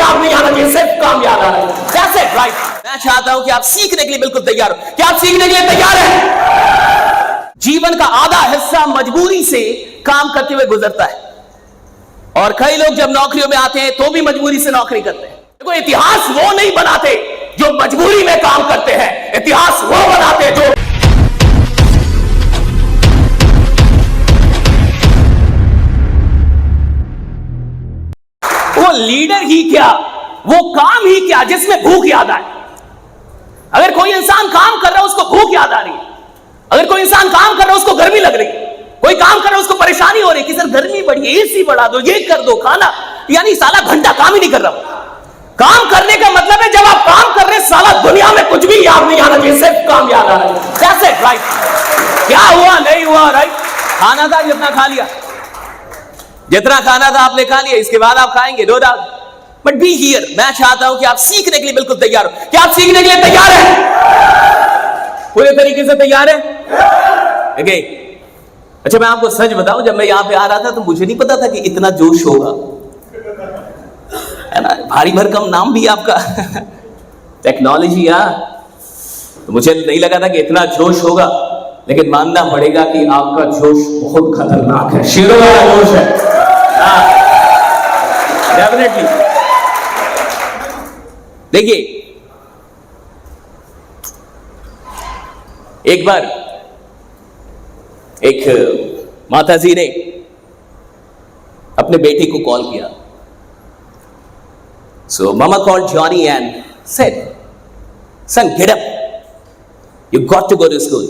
याद नहीं आना चाहिए, सिर्फ कामयाब आना चाहिए। That's it, right? मैं चाहता हूं कि आप सीखने के लिए बिल्कुल तैयार हो। क्या आप सीखने के लिए तैयार हैं? जीवन का आधा हिस्सा मजबूरी से काम करते हुए गुजरता है, और कई लोग जब नौकरियों में आते हैं तो भी मजबूरी से नौकरी करते हैं। देखो, इतिहास वो नहीं बनाते जो मजबूरी में काम करते हैं, इतिहास वो बनाते जो वो लीडर ही क्या, वो काम ही क्या जिसमें भूख याद आए। अगर कोई इंसान काम कर रहा है उसको भूख याद आ रही है, अगर कोई इंसान काम कर रहा है उसको गर्मी लग रही है, कोई काम कर रहा है उसको परेशानी हो रही है कि सर गर्मी बढ़ी है, एसी बढ़ा दो, ये कर दो, खाना, यानी साला घंटा काम ही नहीं कर रहा। काम करने का मतलब है जब आप काम कर रहे हैं साला दुनिया में कुछ भी याद नहीं आना चाहिए, सिर्फ काम याद आना चाहिए। That's it, right? क्या हुआ नहीं हुआ, राइट? खाना था जितना खा लिया, जितना खाना था आपने खा लिया, इसके बाद आप खाएंगे, no doubt, but be here. मैं चाहता हूं कि आप सीखने के लिए बिल्कुल तैयार हो। क्या आप सीखने के लिए तैयार हैं? पूरे तरीके से तैयार है? okay. अच्छा, मैं आपको सच बताऊं, जब मैं यहां पे आ रहा था तो मुझे नहीं पता था कि इतना जोश होगा, है ना? भारी भरकम नाम भी आपका टेक्नोलॉजी, तो मुझे नहीं लगा था कि इतना जोश होगा, लेकिन मानना पड़ेगा कि आपका जोश बहुत खतरनाक है, शेरों वाला जोश है, डेफिनेटली। देखिए, एक बार एक माताजी ने अपने बेटे को कॉल किया। So mama called Johnny and said, "Son, get up. You got to go to school."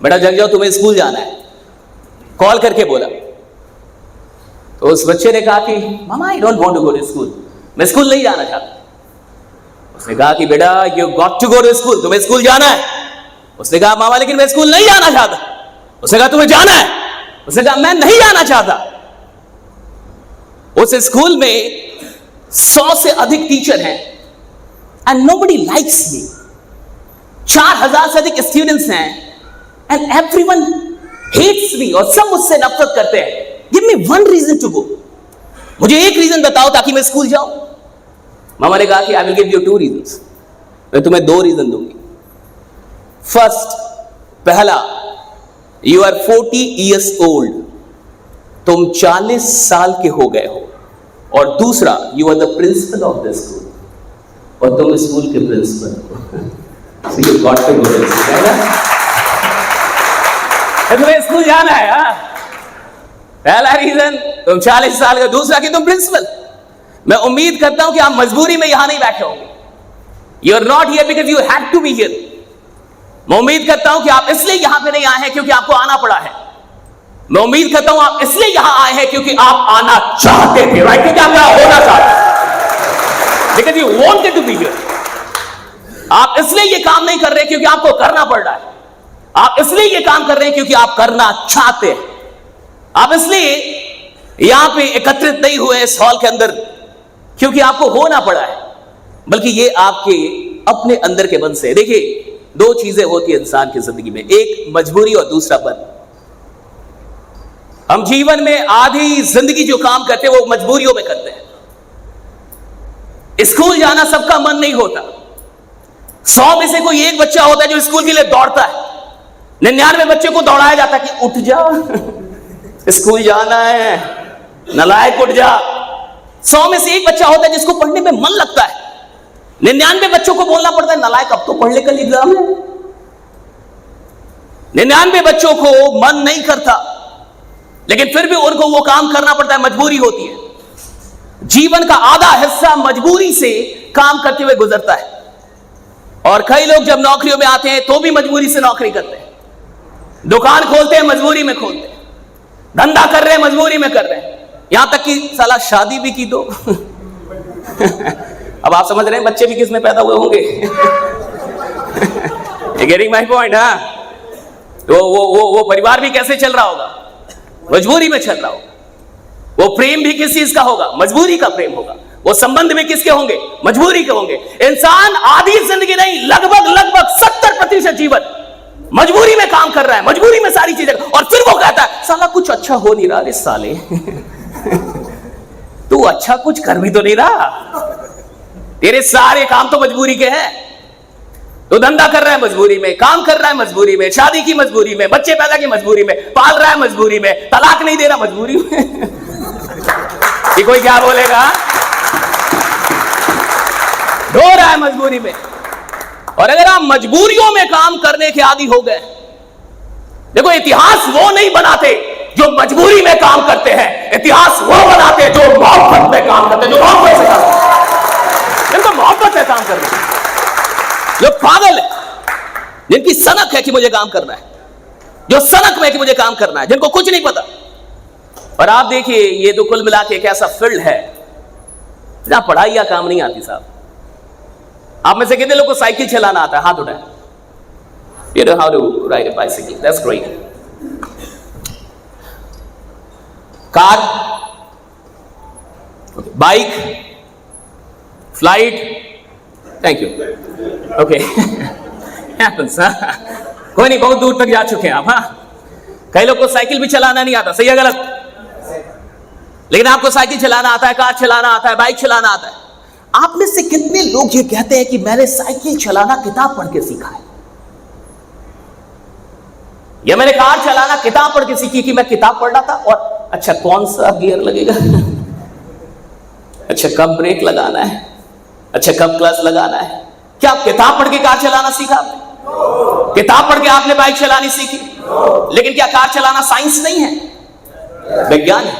बेटा जग जाओ, तुम्हें स्कूल जाना है। कॉल करके बोला। तो उस बच्चे ने कहा कि मामा, I don't want to go to school, मैं स्कूल नहीं जाना चाहता। उसने कहा कि बेटा you got to go to school, तुम्हें स्कूल जाना है। उसने कहा मामा लेकिन मैं स्कूल नहीं जाना चाहता। उसने कहा तुम्हें जाना है। उसने कहा मैं नहीं जाना चाहता। उस स्कूल में 100 से अधिक टीचर हैं एंड नोबडी लाइक्स मी। 4000 से अधिक स्टूडेंट्स हैं एंड एवरीवन हेट्स मी, और सब मुझसे नफरत करते हैं। Give me one reason to go, मुझे एक रीजन बताओ ताकि मैं स्कूल जाऊं। मामा ने कहा कि I will give you 2 reasons, मैं तुम्हें 2 रीजन दूंगी। फर्स्ट, पहला, यू आर 40 ईयर्स ओल्ड, तुम 40 साल के हो गए हो। और दूसरा, you are the principal of the school, और तुम स्कूल के प्रिंसिपल हो। So you got to go to school, है ना? तुम्हें स्कूल जाना है, पहला रीजन तुम 40 साल का, दूसरा कि तुम प्रिंसिपल। मैं उम्मीद करता हूं कि आप मजबूरी में यहां नहीं बैठे होंगे। You are not here because you had to be here. मैं उम्मीद करता हूं कि आप इसलिए यहां पे नहीं आए हैं क्योंकि आपको आना पड़ा है। मैं उम्मीद करता हूं आप इसलिए यहां आए हैं क्योंकि आप आना चाहते थे, राइट? क्योंकि आप यहां होना चाहते, because you wanted to be here. आप इसलिए ये काम नहीं कर रहे क्योंकि आपको करना पड़ रहा है। आप इसलिए ये काम कर रहे हैं क्योंकि आप करना चाहते हैं। आप इसलिए यहां पे एकत्रित नहीं हुए इस हॉल के अंदर क्योंकि आपको होना पड़ा है, बल्कि ये आपके अपने अंदर के मन से। देखिए, 2 चीजें होती है इंसान की जिंदगी में, एक मजबूरी और दूसरा मन। हम जीवन में आधी जिंदगी जो काम करते हैं वो मजबूरियों में करते हैं। स्कूल जाना सबका मन नहीं होता। 100 में से कोई एक बच्चा होता है जो स्कूल के लिए दौड़ता है। 99 बच्चे को दौड़ाया जाता है कि उठ जा, स्कूल जाना है, नालायक उठ जा। 100 में से एक बच्चा होता है जिसको पढ़ने में मन लगता है। 99 बच्चों को बोलना पड़ता है नालायक अब तो पढ़ ले, कल एग्जाम है। 99 बच्चों को मन नहीं करता, लेकिन फिर भी उनको वो काम करना पड़ता है, मजबूरी होती है। जीवन का आधा हिस्सा मजबूरी से काम करते हुए गुजरता है, और कई लोग जब नौकरियों में आते हैं तो भी मजबूरी से नौकरी करते हैं। दुकान खोलते हैं, मजबूरी में खोलते हैं। धंधा कर रहे हैं, मजबूरी में कर रहे हैं। यहां तक कि साला शादी भी की तो अब आप समझ रहे हैं बच्चे भी किस में पैदा हुए होंगे। Getting my point? हाँ, तो वो परिवार भी कैसे चल रहा होगा? मजबूरी में चल रहा होगा। वो प्रेम भी किस चीज का होगा? मजबूरी का प्रेम होगा। वो संबंध में किसके होंगे? मजबूरी के होंगे। इंसान आधी जिंदगी नहीं, लगभग 70% जीवन मजबूरी में काम कर रहा है, मजबूरी में सारी चीजें, और फिर वो कहता है साला कुछ अच्छा हो नहीं रहा रे साले। तू अच्छा कुछ कर भी तो नहीं रहा। तेरे सारे काम तो मजबूरी के हैं। तो धंधा कर रहा है मजबूरी में, काम कर रहा है मजबूरी में, शादी की मजबूरी में, बच्चे पैदा की मजबूरी में, पाल रहा है मजबूरी में, तलाक नहीं दे रहा मजबूरी में। कि कोई क्या बोलेगा? रो रहा है मजबूरी में। और अगर आप मजबूरियों में काम करने के आदी हो गए, देखो इतिहास वो नहीं बनाते जो मजबूरी में काम करते हैं, इतिहास वो बनाते जो मोहब्बत में काम करते हैं, जो मोहब्बत से काम करते हैं, जिनको मोहब्बत से काम करना है, जो पागल है, जिनकी सनक है कि मुझे काम करना है, जो सनक में कि मुझे काम करना है, जिनको कुछ नहीं पता। और आप देखिए ये तो कुल मिला के एक ऐसा फील्ड है जहां पढ़ाई या काम नहीं आती साहब। आप में से कितने लोग को साइकिल चलाना आता है? हाथ उठाएं। You know how to ride a bicycle. That's great. Car, bike, flight, thank you, okay, कोई नहीं, बहुत दूर तक जा चुके हैं आप। हाँ, कई लोग को साइकिल भी चलाना नहीं आता, सही है गलत? लेकिन आपको साइकिल चलाना आता है, कार चलाना आता है, बाइक चलाना आता है। आप में से कितने लोग ये कहते हैं कि मैंने साइकिल चलाना किताब पढ़ के सीखा है, या मैंने कार चलाना किताब पढ़ के सीखी कि मैं किताब पढ़ रहा था और अच्छा कौन सा गियर लगेगा, अच्छा कब ब्रेक लगाना है, अच्छा कब क्लच लगाना है। क्या आप किताब पढ़ के कार चलाना सीखा आपने? किताब पढ़ के आपने बाइक चलानी सीखी? लेकिन क्या कार चलाना साइंस नहीं है? विज्ञान है,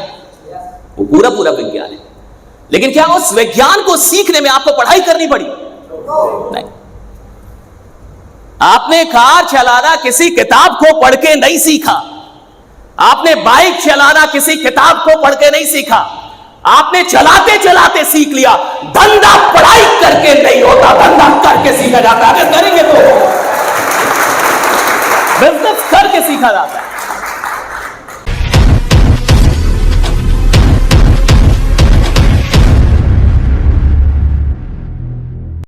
वो पूरा पूरा विज्ञान है। लेकिन क्या उस विज्ञान को सीखने में आपको पढ़ाई करनी पड़ी? नहीं। आपने कार चलाना किसी किताब को पढ़ के नहीं सीखा, आपने बाइक चलाना किसी किताब को पढ़ के नहीं सीखा, आपने चलाते चलाते सीख लिया। धंधा पढ़ाई करके नहीं होता, धंधा करके सीखा जाता है। अगर करेंगे तो बिजनेस करके सीखा जाता है।